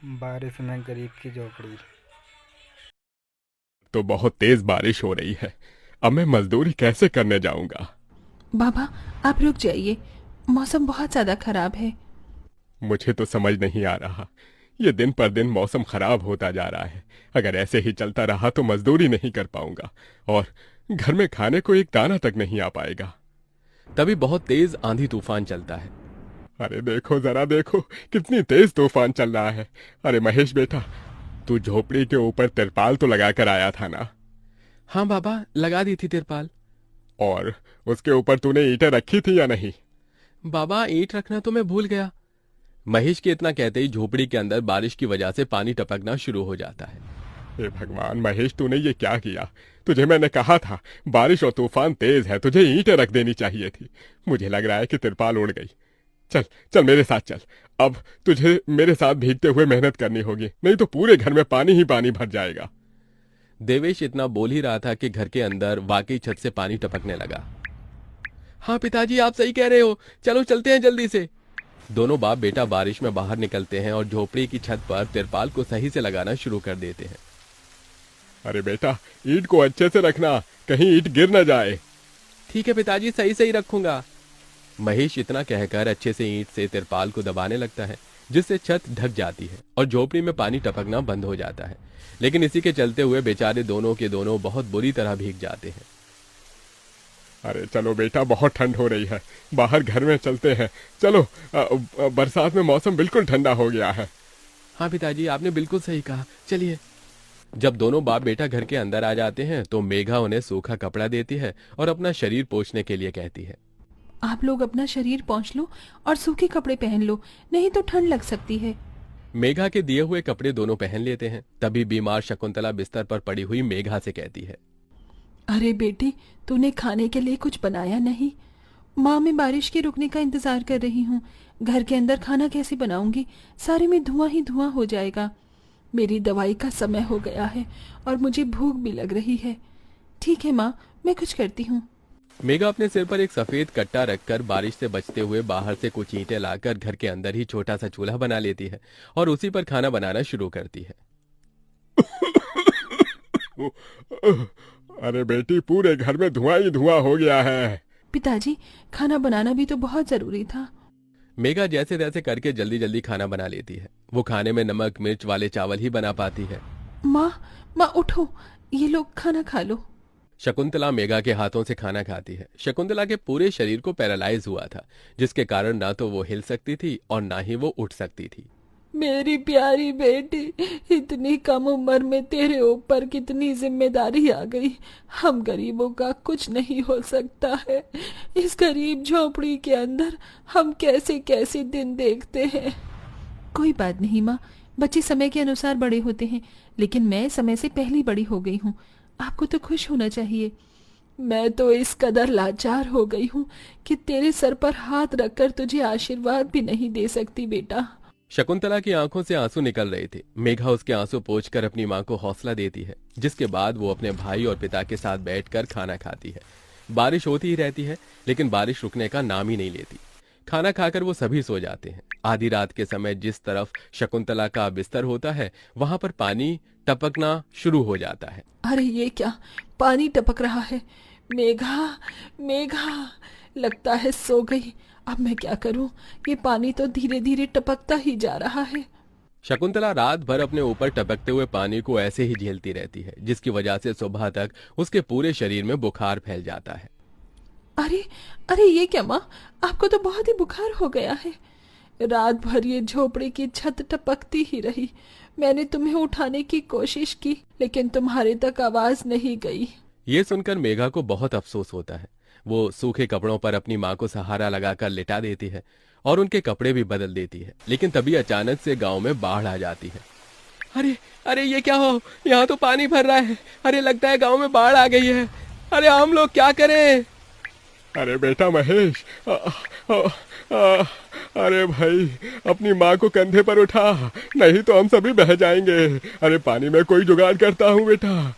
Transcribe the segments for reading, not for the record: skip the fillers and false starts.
बारिश में गरीब की झोपड़ी। तो बहुत तेज बारिश हो रही है। अब मैं मजदूरी कैसे करने जाऊंगा? बाबा, आप रुक जाइए। मौसम बहुत ज्यादा खराब है। मुझे तो समझ नहीं आ रहा। ये दिन पर दिन मौसम खराब होता जा रहा है। अगर ऐसे ही चलता रहा तो मजदूरी नहीं कर पाऊंगा और घर में खाने को एक दाना तक नहीं आ पाएगा। तभी बहुत तेज आंधी तूफान चलता है। अरे देखो, जरा देखो, कितनी तेज तूफान चल रहा है। अरे महेश बेटा, तू झोपड़ी के ऊपर तिरपाल तो लगा कर आया था ना? हाँ बाबा, लगा दी थी तिरपाल। और उसके ऊपर तूने ईंटें रखी थी या नहीं? बाबा, ईंट रखना तो मैं भूल गया। महेश के इतना कहते ही झोपड़ी के अंदर बारिश की वजह से पानी टपकना शुरू हो जाता है। हे भगवान महेश, तूने ये क्या किया? तुझे मैंने कहा था बारिश और तूफान तेज है, तुझे ईंटें रख देनी चाहिए थी। मुझे लग रहा है कि तिरपाल उड़ गई। चल चल मेरे साथ चल। अब तुझे मेरे साथ भीगते हुए मेहनत करनी होगी, नहीं तो पूरे घर में पानी ही पानी भर जाएगा। देवेश इतना बोल ही रहा था कि घर के अंदर वाकई छत से पानी टपकने लगा। हाँ पिताजी, आप सही कह रहे हो, चलो चलते हैं जल्दी से। दोनों बाप बेटा बारिश में बाहर निकलते हैं और झोपड़ी की छत पर तिरपाल को सही से लगाना शुरू कर देते हैं। अरे बेटा, ईंट को अच्छे से रखना, कहीं ईंट गिर न जाए। ठीक है पिताजी, सही सही रखूंगा। महेश इतना कहकर अच्छे से ईंट से तिरपाल को दबाने लगता है, जिससे छत ढक जाती है और झोपड़ी में पानी टपकना बंद हो जाता है। लेकिन इसी के चलते हुए बेचारे दोनों के दोनों बहुत बुरी तरह भीग जाते हैं। अरे चलो बेटा, बहुत ठंड हो रही है, बाहर घर में चलते हैं। चलो, बरसात में मौसम बिल्कुल ठंडा हो गया है। हाँ पिताजी, आपने बिल्कुल सही कहा, चलिए। जब दोनों बाप बेटा घर के अंदर आ जाते हैं तो मेघा उन्हें सूखा कपड़ा देती है और अपना शरीर पोंछने के लिए कहती है। आप लोग अपना शरीर पोंछ लो और सूखे कपड़े पहन लो, नहीं तो ठंड लग सकती है। मेघा के दिए हुए कपड़े दोनों पहन लेते हैं। तभी बीमार शकुंतला बिस्तर पर पड़ी हुई मेघा से कहती है। अरे बेटी, तूने खाने के लिए कुछ बनाया नहीं? माँ, मैं बारिश के रुकने का इंतजार कर रही हूँ। घर के अंदर खाना कैसे बनाऊंगी? सारे में धुआं ही धुआं हो जाएगा। मेरी दवाई का समय हो गया है और मुझे भूख भी लग रही है। ठीक है माँ, मैं कुछ करती हूँ। मेघा अपने सिर पर एक सफेद कट्टा रखकर बारिश से बचते हुए बाहर से कुछ ईंटें लाकर घर के अंदर ही छोटा सा चूल्हा बना लेती है और उसी पर खाना बनाना शुरू करती है। अरे बेटी, पूरे घर में धुआं ही धुआं हो गया है। पिताजी, खाना बनाना भी तो बहुत जरूरी था। मेघा जैसे तैसे करके जल्दी जल्दी खाना बना लेती है। वो खाने में नमक मिर्च वाले चावल ही बना पाती है। माँ, माँ उठो, ये लोग खाना खा लो। शकुंतला मेघा के हाथों से खाना खाती है। शकुंतला के पूरे शरीर को पैरालाइज हुआ था, जिसके कारण ना तो वो हिल सकती थी और ना ही वो उठ सकती थी। मेरी प्यारी बेटी, इतनी कम उम्र में तेरे ऊपर कितनी जिम्मेदारी आ गई। हम गरीबों का कुछ नहीं हो सकता है। इस गरीब झोपड़ी के अंदर हम कैसे कैसे दिन देखते हैं। कोई बात नहीं माँ, बच्चे समय के अनुसार बड़े होते हैं, लेकिन मैं समय से पहले बड़ी हो गई हूँ। आपको तो खुश होना चाहिए। मैं तो इस कदर लाचार हो गई हूँ कि तेरे सर पर हाथ रखकर तुझे आशीर्वाद भी नहीं दे सकती बेटा। शकुंतला की आंखों से आंसू निकल रहे थे। मेघा उसके आंसू पोंछकर अपनी मां को हौसला देती है, जिसके बाद वो अपने भाई और पिता के साथ बैठकर खाना खाती है। बारिश होती ही रहती है, लेकिन बारिश रुकने का नाम ही नहीं लेती। खाना खाकर वो सभी सो जाते हैं। आधी रात के समय जिस तरफ शकुंतला का बिस्तर होता है, वहां पर पानी टपकना शुरू हो जाता है। अरे ये क्या, पानी टपक रहा है। मेघा, मेघा, लगता है सो गई। अब मैं क्या करूं? ये पानी तो धीरे धीरे टपकता ही जा रहा है। शकुंतला रात भर अपने ऊपर टपकते हुए पानी को ऐसे ही झेलती रहती है, जिसकी वजह से सुबह तक उसके पूरे शरीर में बुखार फैल जाता है। अरे, अरे ये क्या माँ, आपको तो बहुत ही बुखार हो गया है। रात भर ये झोपड़ी की छत टपकती ही रही। मैंने तुम्हें उठाने की कोशिश की, लेकिन तुम्हारे तक आवाज नहीं गई। ये सुनकर मेघा को बहुत अफसोस होता है। वो सूखे कपड़ों पर अपनी मां को सहारा लगाकर लिटा देती है और उनके कपड़े भी बदल देती है। लेकिन तभी अचानक से गांव में बाढ़ आ जाती है। अरे अरे ये क्या हो, यहाँ तो पानी भर रहा है। अरे लगता है गांव में बाढ़ आ गई है। अरे हम लोग क्या करें? अरे बेटा महेश, अरे भाई, अपनी माँ को कंधे पर उठा, नहीं तो हम सभी बह जाएंगे। अरे पानी में कोई जुगाड़ करता हूँ बेटा।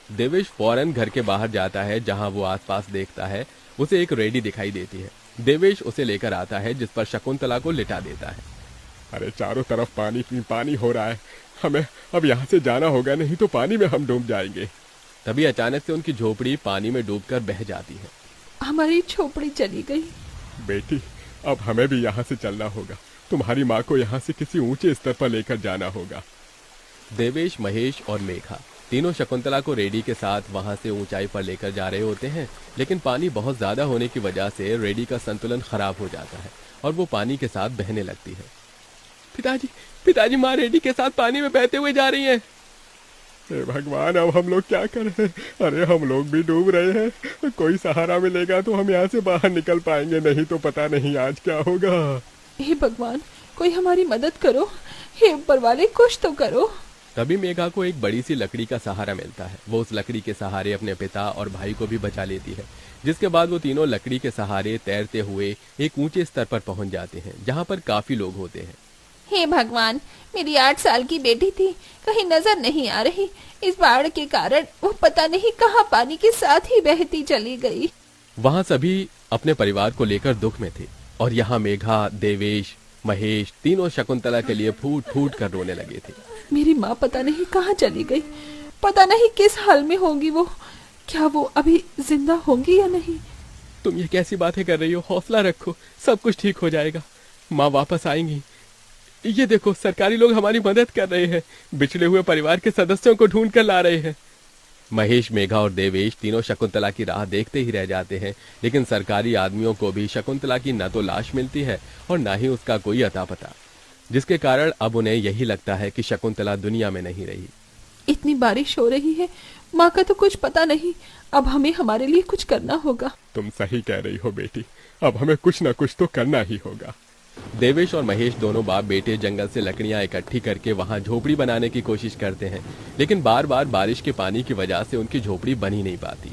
देवेश फौरन घर के बाहर जाता है। जहां वो आसपास देखता है, उसे एक रेडी दिखाई देती है। देवेश उसे लेकर आता है, जिस पर शकुंतला को लिटा देता है। अरे चारों तरफ पानी ही पानी हो रहा है। हमें अब यहाँ से जाना होगा, नहीं तो पानी में हम डूब जाएंगे। तभी अचानक से उनकी झोपड़ी पानी में डूबकर बह जाती है। हमारी झोपड़ी चली गई। बेटी, अब हमें भी यहाँ से चलना होगा। तुम्हारी माँ को यहाँ से किसी ऊंचे स्तर पर लेकर जाना होगा। देवेश, महेश और मेघा तीनों शकुंतला को रेडी के साथ वहां से ऊंचाई पर लेकर जा रहे होते हैं, लेकिन पानी बहुत ज्यादा होने की वजह से रेडी का संतुलन खराब हो जाता है और वो पानी के साथ बहने लगती है। पिताजी, माँ रेडी के साथ पानी में बहते हुए जा रही हैं। हे भगवान, अब हम लोग क्या करें? अरे हम लोग भी डूब रहे हैं। कोई सहारा मिलेगा तो हम यहाँ से बाहर निकल पाएंगे, नहीं तो पता नहीं आज क्या होगा। हे भगवान, कोई हमारी मदद करो। हे ऊपर वाले, कुछ तो करो। तभी मेघा को एक बड़ी सी लकड़ी का सहारा मिलता है। वो उस लकड़ी के सहारे अपने पिता और भाई को भी बचा लेती है, जिसके बाद वो तीनों लकड़ी के सहारे तैरते हुए एक ऊंचे स्तर पर पहुंच जाते हैं, जहां पर काफी लोग होते हैं। हे भगवान, मेरी 8 साल की बेटी थी, कहीं नजर नहीं आ रही। इस बाढ़ के कारण वो पता नहीं कहां पानी के साथ ही बहती चली गई। वहां सभी अपने परिवार को लेकर दुख में थे और यहाँ मेघा, देवेश, महेश तीनों शकुंतला के लिए फूट फूट कर रोने लगे थे। मेरी माँ पता नहीं कहाँ चली गई, पता नहीं किस हाल में होंगी वो। क्या वो अभी जिंदा होंगी या नहीं? तुम ये कैसी बातें कर रही हो? हौसला रखो, सब कुछ ठीक हो जाएगा। माँ वापस आएंगी। ये देखो, सरकारी लोग हमारी मदद कर रहे हैं, बिछड़े हुए परिवार के सदस्यों को ढूंढ कर ला रहे हैं। महेश, मेघा और देवेश तीनों शकुंतला की राह देखते ही रह जाते हैं, लेकिन सरकारी आदमियों को भी शकुंतला की न तो लाश मिलती है और न ही उसका कोई अता पता, जिसके कारण अब उन्हें यही लगता है कि शकुंतला दुनिया में नहीं रही। इतनी बारिश हो रही है, माँ का तो कुछ पता नहीं। अब हमें हमारे लिए कुछ करना होगा। तुम सही कह रही हो बेटी, अब हमें कुछ न कुछ तो करना ही होगा। देवेश और महेश दोनों बाप बेटे जंगल से लकड़ियां इकट्ठी करके वहां झोपड़ी बनाने की कोशिश करते हैं, लेकिन बार बार बारिश के पानी की वजह से उनकी झोपड़ी बन ही नहीं पाती।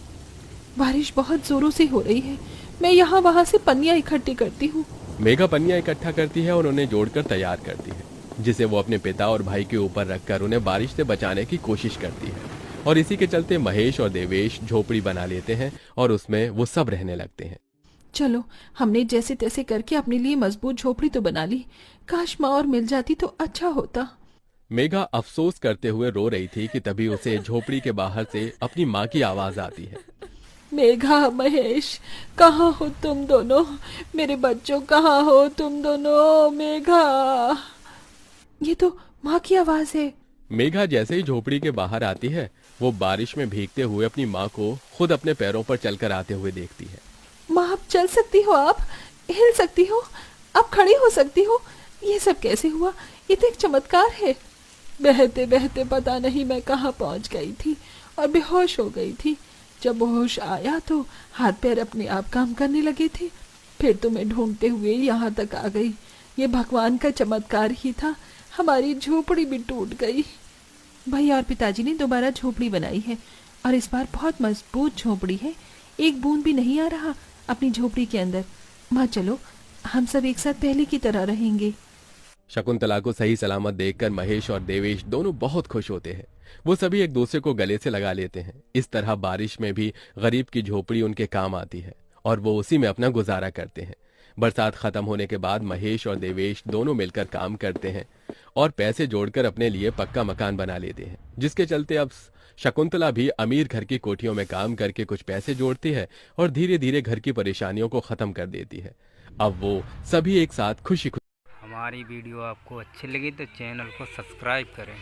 बारिश बहुत जोरों से हो रही है, मैं यहाँ वहाँ से पन्नियाँ इकट्ठी करती हूँ। मेघा पन्नियां इकट्ठा करती है और उन्हें जोड़कर तैयार करती है, जिसे वो अपने पिता और भाई के ऊपर रखकर उन्हें बारिश से बचाने की कोशिश करती है। और इसी के चलते महेश और देवेश झोपड़ी बना लेते हैं और उसमें वो सब रहने लगते हैं। चलो, हमने जैसे तैसे करके अपने लिए मजबूत झोपड़ी तो बना ली। काश माँ और मिल जाती तो अच्छा होता। मेघा अफसोस करते हुए रो रही थी कि तभी उसे झोपड़ी के बाहर से अपनी माँ की आवाज आती है। मेघा, महेश, कहाँ हो तुम दोनों? मेरे बच्चों, कहाँ हो तुम दोनों? मेघा, ये तो माँ की आवाज है। मेघा जैसे ही झोपड़ी के बाहर आती है, वो बारिश में भीगते हुए अपनी माँ को खुद अपने पैरों पर चलकर आते हुए देखती है। माँ, आप चल सकती हो, आप हिल सकती हो, आप खड़ी हो सकती हो। ये सब कैसे हुआ? ये तो एक चमत्कार है। बहते बहते पता नहीं मैं कहाँ पहुँच गई थी और बेहोश हो गई थी। जब होश आया तो हाथ पैर अपने आप काम करने लगे थे। फिर तो मैं ढूंढते हुए यहाँ तक आ गई। ये भगवान का चमत्कार ही था। हमारी झोपड़ी भी टूट गई। भैया और पिताजी ने दोबारा झोपड़ी बनाई है और इस बार बहुत मजबूत झोपड़ी है। एक बूंद भी नहीं आ रहा अपनी झोपड़ी के अंदर। माँ, चलो हम सब एक साथ पहले की तरह रहेंगे। शकुंतला को सही सलामत देखकर महेश और देवेश दोनों बहुत खुश होते हैं। वो सभी एक दूसरे को गले से लगा लेते हैं। इस तरह बारिश में भी गरीब की झोपड़ी उनके काम आती है और वो उसी में अपना गुजारा करते हैं। बरसात खत्म होने के बाद महेश और देवेश दोनों मिलकर काम करते हैं और पैसे जोड़कर अपने लिए पक्का मकान बना लेते हैं, जिसके चलते अब शकुंतला भी अमीर घर की कोठियों में काम करके कुछ पैसे जोड़ती है और धीरे धीरे घर की परेशानियों को खत्म कर देती है। अब वो सभी एक साथ खुशी हमारी वीडियो आपको अच्छी लगी तो चैनल को सब्सक्राइब करें।